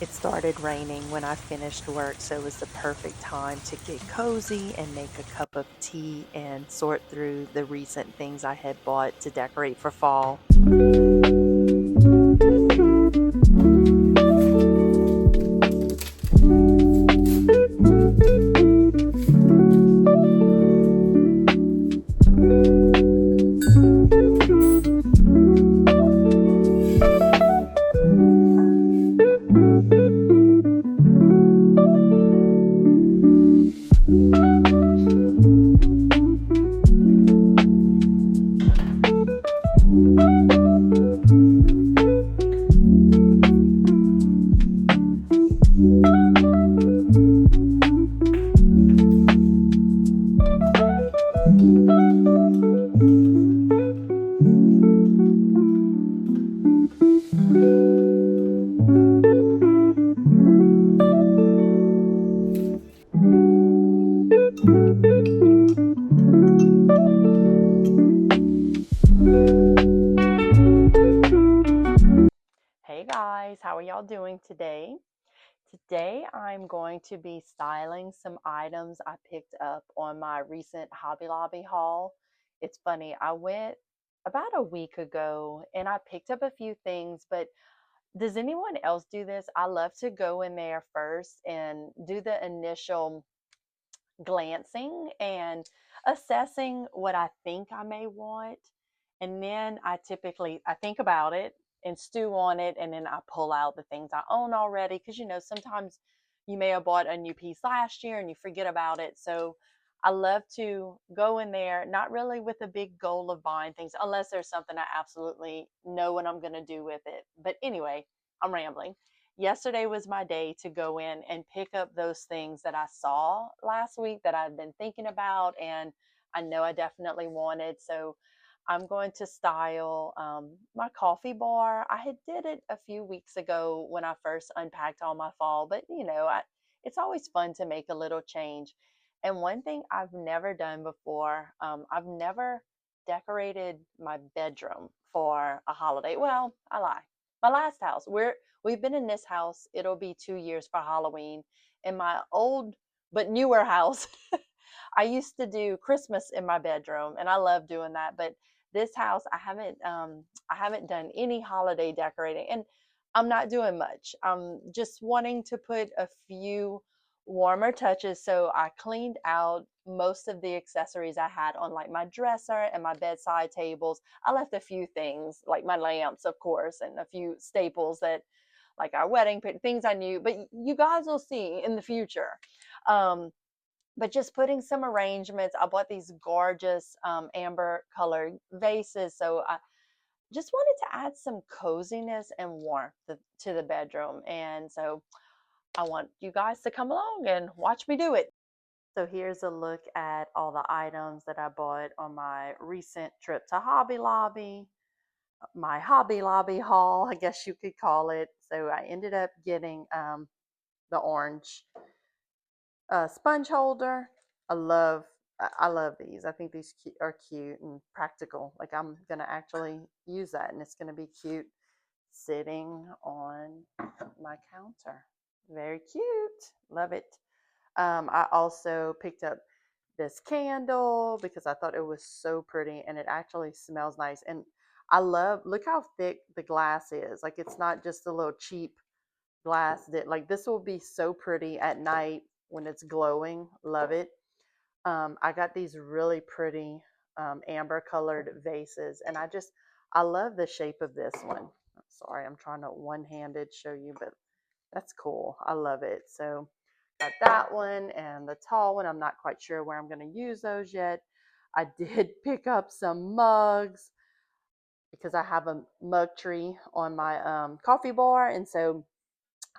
It started raining when I finished work, so it was the perfect time to get cozy and make a cup of tea and sort through the recent things I had bought to decorate for fall. Hey guys, how are y'all doing today? Today I'm going to be styling some items I picked up on my recent Hobby Lobby haul. It's funny, I went about a week ago and I picked up a few things, but does anyone else do this? I love to go in there first and do the initial glancing and assessing what I think I may want. And then I think about it and stew on it. And then I pull out the things I own already. Cause sometimes you may have bought a new piece last year and you forget about it. So I love to go in there, not really with a big goal of buying things, unless there's something I absolutely know what I'm going to do with it. But anyway, I'm rambling. Yesterday was my day to go in and pick up those things that I saw last week that I'd been thinking about and I know I definitely wanted. So I'm going to style my coffee bar. I had did it a few weeks ago when I first unpacked all my fall, but it's always fun to make a little change. And one thing I've never done before, I've never decorated my bedroom for a holiday. Well, I lie. My last house, we've been in this house, it'll be 2 years for Halloween. In my old but newer house, I used to do Christmas in my bedroom, and I love doing that. But this house, I haven't done any holiday decorating, and I'm not doing much. I'm just wanting to put a few warmer touches. So I cleaned out most of the accessories I had on like my dresser and my bedside tables. I left a few things like my lamps, of course, and a few staples that like our wedding things I knew, but you guys will see in the future. Um, but just putting some arrangements. I bought these gorgeous amber colored vases. So I just wanted to add some coziness and warmth to the bedroom. And so I want you guys to come along and watch me do it. So here's a look at all the items that I bought on my recent trip to Hobby Lobby, my Hobby Lobby haul, I guess you could call it. So I ended up getting the orange sponge holder. I love I love these. I think these are cute and practical. Like I'm gonna actually use that, and it's gonna be cute sitting on my counter. Very cute. Love it. I also picked up this candle because I thought it was so pretty, and it actually smells nice. And I love look how thick the glass is. Like it's not just a little cheap glass that like this will be so pretty at night when it's glowing. Love it. I got these really pretty amber colored vases, and I love the shape of this one. Sorry, I'm trying to one-handed show you, but that's cool. I love it. So got that one and the tall one. I'm not quite sure where I'm going to use those yet. I did pick up some mugs because I have a mug tree on my coffee bar, and so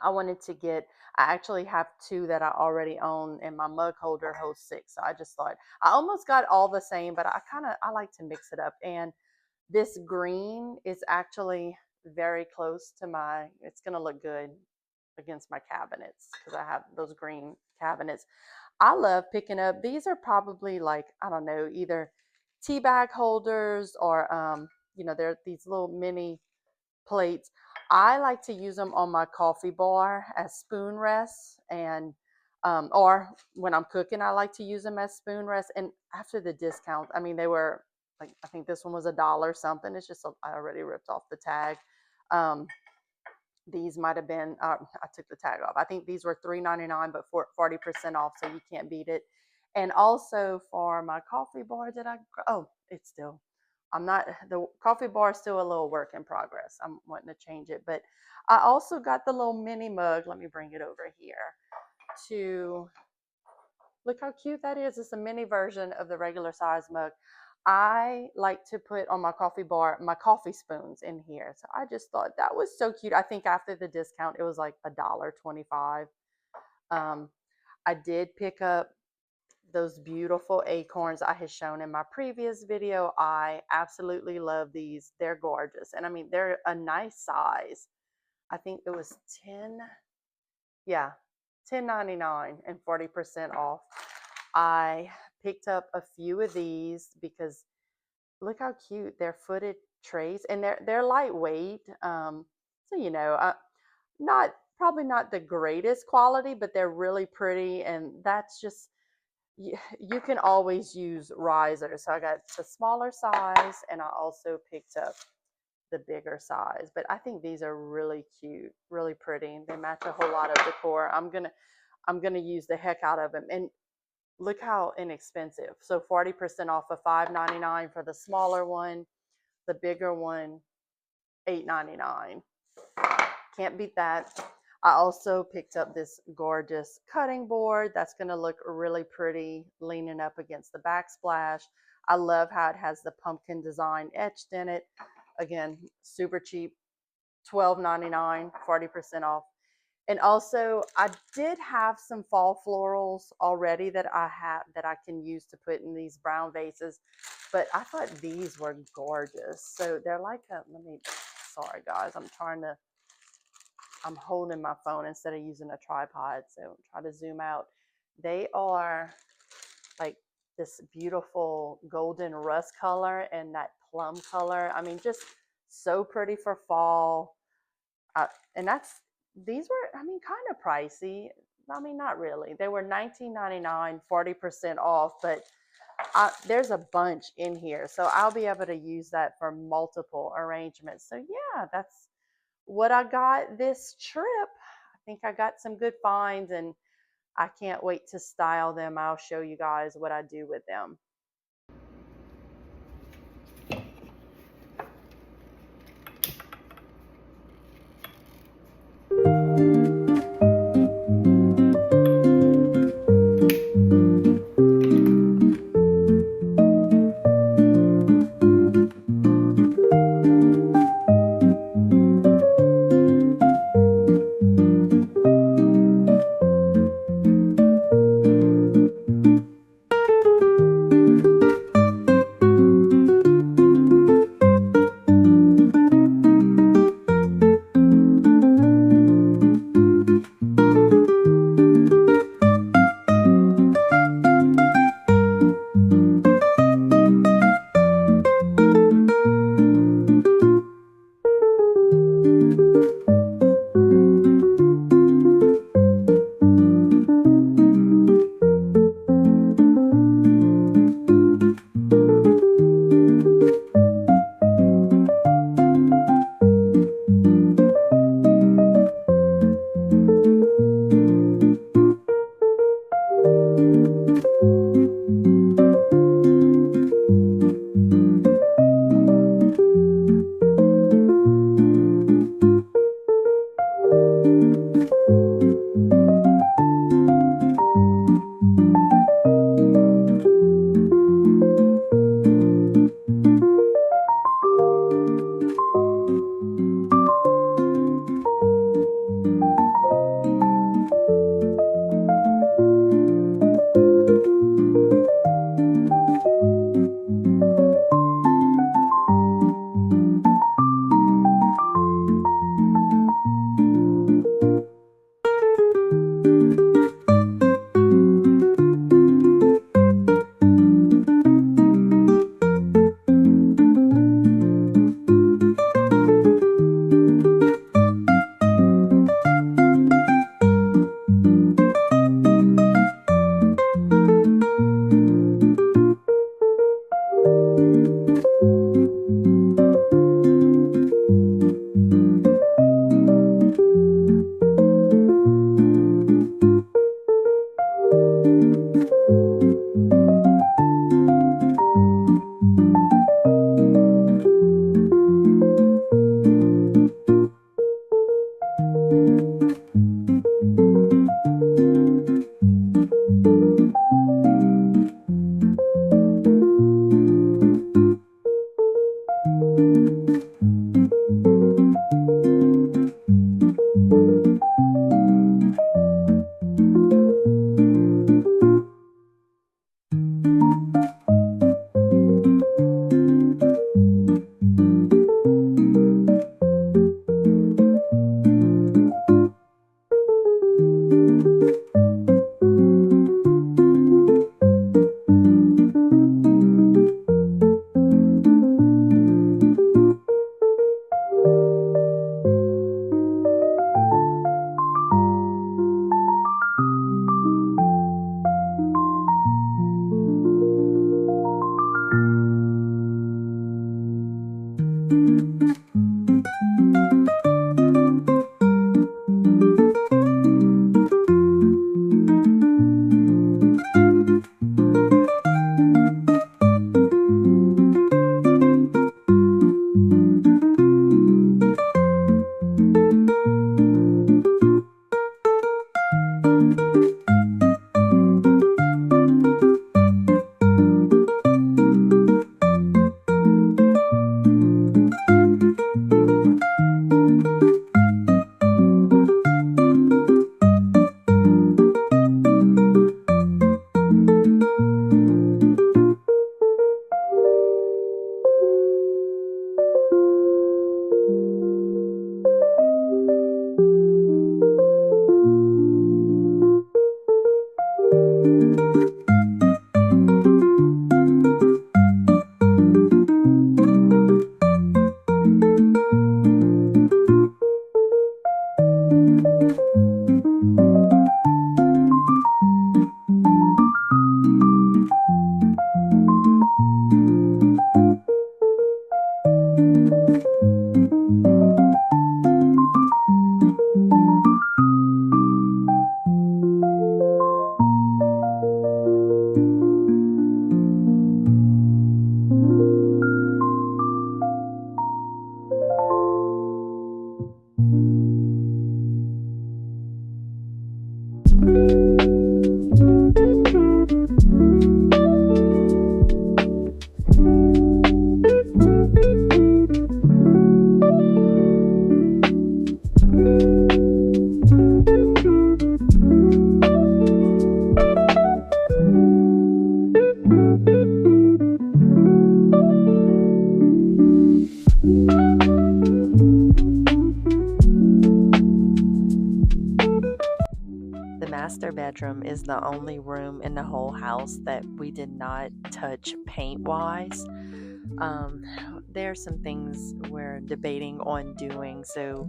I wanted to get, I actually have two that I already own, and my mug holder holds six. So I just thought, I almost got all the same, but I like to mix it up. And this green is actually very close to it's going to look good against my cabinets because I have those green cabinets. I love picking up, these are probably like, I don't know, either tea bag holders or, they're these little mini plates. I like to use them on my coffee bar as spoon rests, and or when I'm cooking, I like to use them as spoon rests. And after the discount, I mean, they were like, I think this one was $1 something. It's just I already ripped off the tag. Um, these might have been I took the tag off. I think these were $3.99, but for 40% off, so you can't beat it. And also for my coffee bar, oh, it's still, I'm not, the coffee bar is still a little work in progress. I'm wanting to change it, but I also got the little mini mug. Let me bring it over here to look how cute that is. It's a mini version of the regular size mug. I like to put on my coffee bar my coffee spoons in here. So I just thought that was so cute. I think after the discount, it was like $1.25. Um, I did pick up those beautiful acorns I had shown in my previous video. I absolutely love these. They're gorgeous. And I mean, they're a nice size. I think it was 10, yeah, $10.99 and 40% off. I picked up a few of these because look how cute. They're footed trays, and they're lightweight. So you know, not probably not the greatest quality, but they're really pretty, and that's just you can always use risers. So I got the smaller size, and I also picked up the bigger size. But I think these are really cute, really pretty. They match a whole lot of decor. I'm gonna use the heck out of them. And look how inexpensive. So 40% off of $5.99 for the smaller one, the bigger one, $8.99. Can't beat that. I also picked up this gorgeous cutting board that's going to look really pretty leaning up against the backsplash. I love how it has the pumpkin design etched in it. Again, super cheap, $12.99, 40% off. And also, I did have some fall florals already that I can use to put in these brown vases, but I thought these were gorgeous. So they're like sorry guys, I'm holding my phone instead of using a tripod, so try to zoom out. They are like this beautiful golden rust color and that plum color. I mean, just so pretty for fall. And these were, I mean, kind of pricey. I mean, not really. They were $19.99, 40% off, but there's a bunch in here. So I'll be able to use that for multiple arrangements. So yeah, that's what I got this trip. I think I got some good finds, and I can't wait to style them. I'll show you guys what I do with them. master bedroom is the only room in the whole house that we did not touch paint-wise. Um, there are some things we're debating on doing, so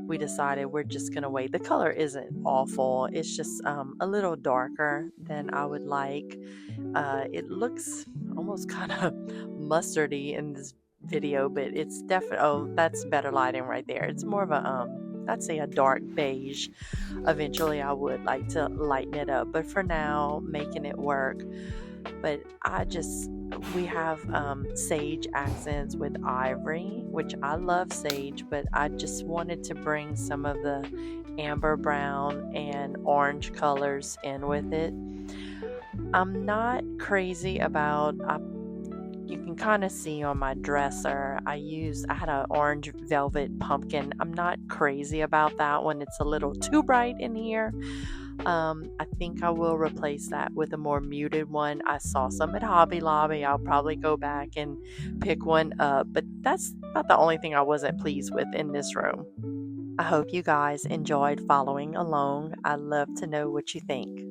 we decided we're just going to wait. The color isn't awful, it's just a little darker than I would like. It looks almost kind of mustardy in this video, but it's definitely, oh, that's better lighting right there. It's more of a, I'd say a dark beige. Eventually, I would like to lighten it up, but for now, making it work. But we have sage accents with ivory, which I love sage, but I just wanted to bring some of the amber brown and orange colors in with it. I'm not crazy about, you can kind of see on my dresser, I had an orange velvet pumpkin. I'm not crazy about that one. It's a little too bright in here. I think I will replace that with a more muted one. I saw some at Hobby Lobby. I'll probably go back and pick one up, but that's about the only thing I wasn't pleased with in this room. I hope you guys enjoyed following along. I'd love to know what you think.